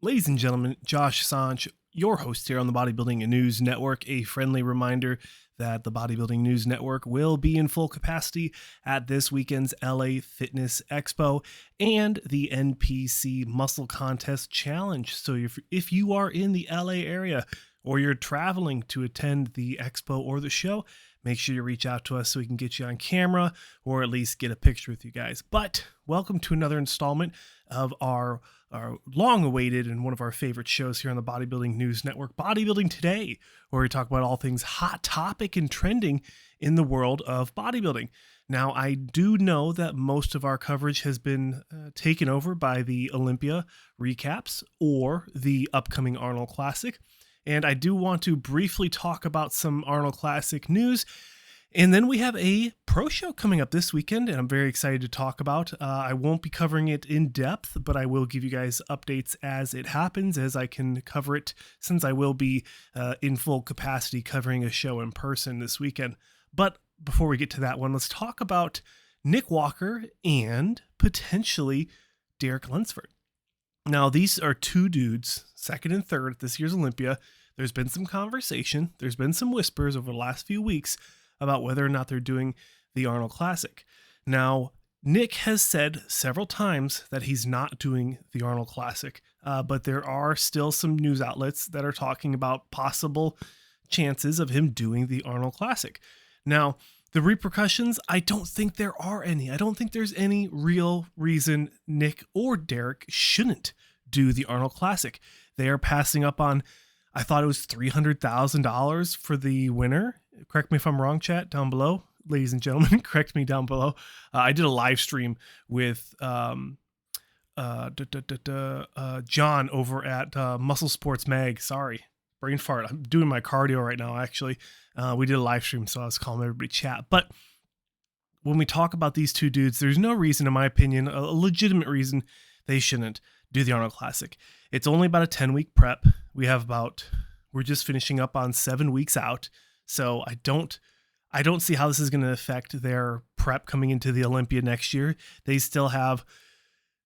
Ladies and gentlemen, Josh Sanch, your host here on the Bodybuilding News Network. A friendly reminder that the Bodybuilding News Network will be in full capacity at this weekend's LA Fitness Expo and the NPC Muscle Contest Challenge. So if you are in the LA area or you're traveling to attend the expo or the show, make sure you reach out to us so we can get you on camera or at least get a picture with you guys. But welcome to another installment of our long-awaited and one of our favorite shows here on the Bodybuilding News Network, Bodybuilding Today, where we talk about all things hot topic and trending in the world of bodybuilding. Now, I do know that most of our coverage has been taken over by the Olympia recaps or the upcoming Arnold Classic, and I do want to briefly talk about some Arnold Classic news. And then we have a pro show coming up this weekend, and I'm very excited to talk about. I won't be covering it in depth, but I will give you guys updates as it happens, as I can cover it, since I will be in full capacity covering a show in person this weekend. But before we get to that one, let's talk about Nick Walker and potentially Derek Lunsford. Now, these are two dudes, second and third at this year's Olympia. There's been some conversation. There's been some whispers over the last few weeks about whether or not they're doing the Arnold Classic. Now, Nick has said several times that he's not doing the Arnold Classic, but there are still some news outlets that are talking about possible chances of him doing the Arnold Classic. Now, the repercussions, I don't think there are any. I don't think there's any real reason Nick or Derek shouldn't do the Arnold Classic. They are passing up on, I thought it was $300,000 for the winner. Correct me if I'm wrong, chat down below. Ladies and gentlemen, correct me down below. I did a live stream with John over at Muscle Sports Mag. Sorry, brain fart. I'm doing my cardio right now, actually. We did a live stream, so I was calling everybody chat. But when we talk about these two dudes, there's no reason, in my opinion, a legitimate reason they shouldn't do the Arnold Classic. It's only about a 10-week prep. We're just finishing up on 7 weeks out. So I don't see how this is going to affect their prep coming into the Olympia next year. They still have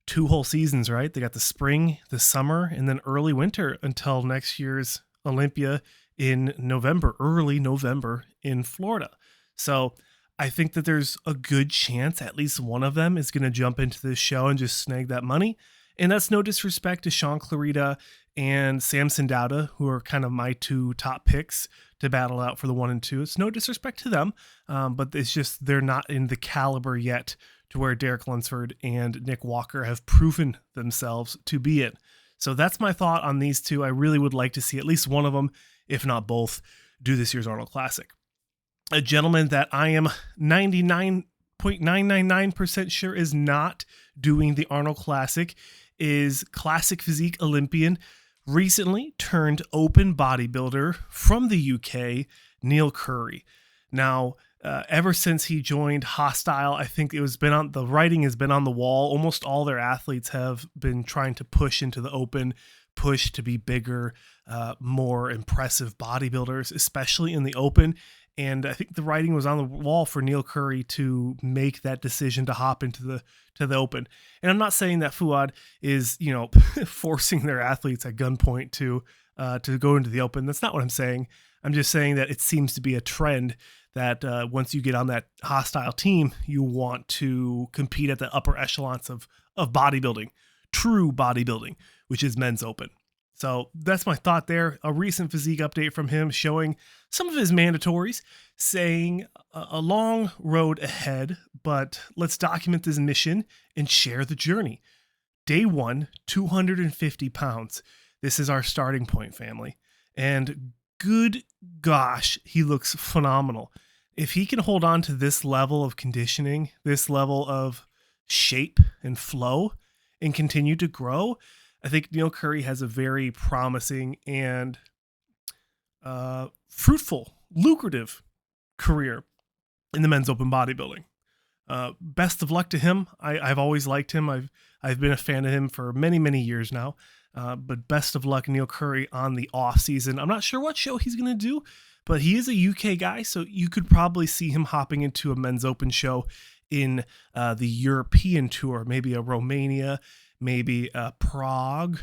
2 whole seasons, right? They got the spring, the summer, and then early winter until next year's Olympia in November, early November in Florida. So I think that there's a good chance at least one of them is going to jump into this show and just snag that money. And that's no disrespect to Sean Clarita and Samson Dowda, who are kind of my 2 top picks to battle out for the 1 and 2. It's no disrespect to them, but it's just they're not in the caliber yet to where Derek Lunsford and Nick Walker have proven themselves to be it. So that's my thought on these two. I really would like to see at least one of them, if not both, do this year's Arnold Classic. A gentleman that I am 99.999% sure is not doing the Arnold Classic is Classic Physique Olympian, recently turned open bodybuilder from the UK, Neil Curry. Now, ever since he joined Hostile, I think the writing has been on the wall. Almost all their athletes have been trying to push into the open, push to be bigger, more impressive bodybuilders, especially in the open. And I think the writing was on the wall for Neil Curry to make that decision to hop into the open. And I'm not saying that Fuad is, forcing their athletes at gunpoint to go into the open. That's not what I'm saying. I'm just saying that it seems to be a trend that once you get on that Hostile team, you want to compete at the upper echelons of bodybuilding, true bodybuilding, which is men's open. So that's my thought there. A recent physique update from him showing some of his mandatories, saying a long road ahead, but let's document this mission and share the journey. Day 1, 250 pounds. This is our starting point, family. And good gosh, he looks phenomenal. If he can hold on to this level of conditioning, this level of shape and flow, and continue to grow, I think Neil Curry has a very promising and fruitful, lucrative career in the men's open bodybuilding. Best of luck to him. I've always liked him. I've been a fan of him for many, many years now. But best of luck, Neil Curry, on the off season. I'm not sure what show he's going to do, but he is a UK guy, so you could probably see him hopping into a men's open show in the European tour, maybe a Romania, maybe Prague,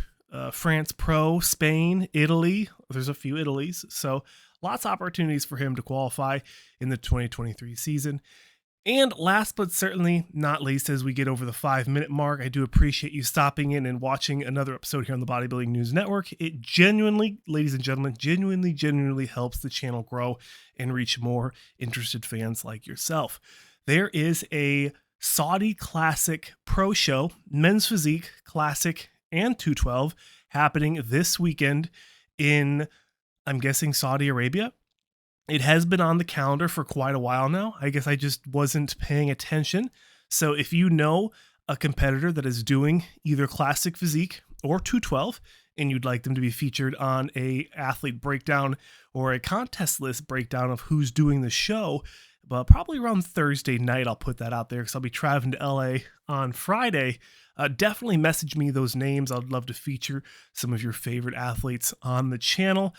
France Pro, Spain, Italy. There's a few Italys. So lots of opportunities for him to qualify in the 2023 season. And last but certainly not least, as we get over the 5-minute mark, I do appreciate you stopping in and watching another episode here on the Bodybuilding News Network. It genuinely, ladies and gentlemen, genuinely helps the channel grow and reach more interested fans like yourself. There is a Saudi Classic Pro Show, Men's Physique Classic and 212, happening this weekend in, I'm guessing, Saudi Arabia. It has been on the calendar for quite a while now. I guess I just wasn't paying attention. So if you know a competitor that is doing either Classic Physique or 212, and you'd like them to be featured on a athlete breakdown or a contest list breakdown of who's doing the show, but probably around Thursday night, I'll put that out there because I'll be traveling to LA on Friday. Definitely message me those names. I'd love to feature some of your favorite athletes on the channel.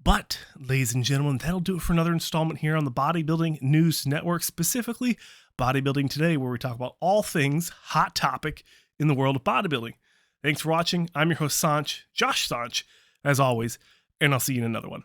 But, ladies and gentlemen, that'll do it for another installment here on the Bodybuilding News Network, specifically Bodybuilding Today, where we talk about all things hot topic in the world of bodybuilding. Thanks for watching. I'm your host, Josh Sanch, as always, and I'll see you in another one.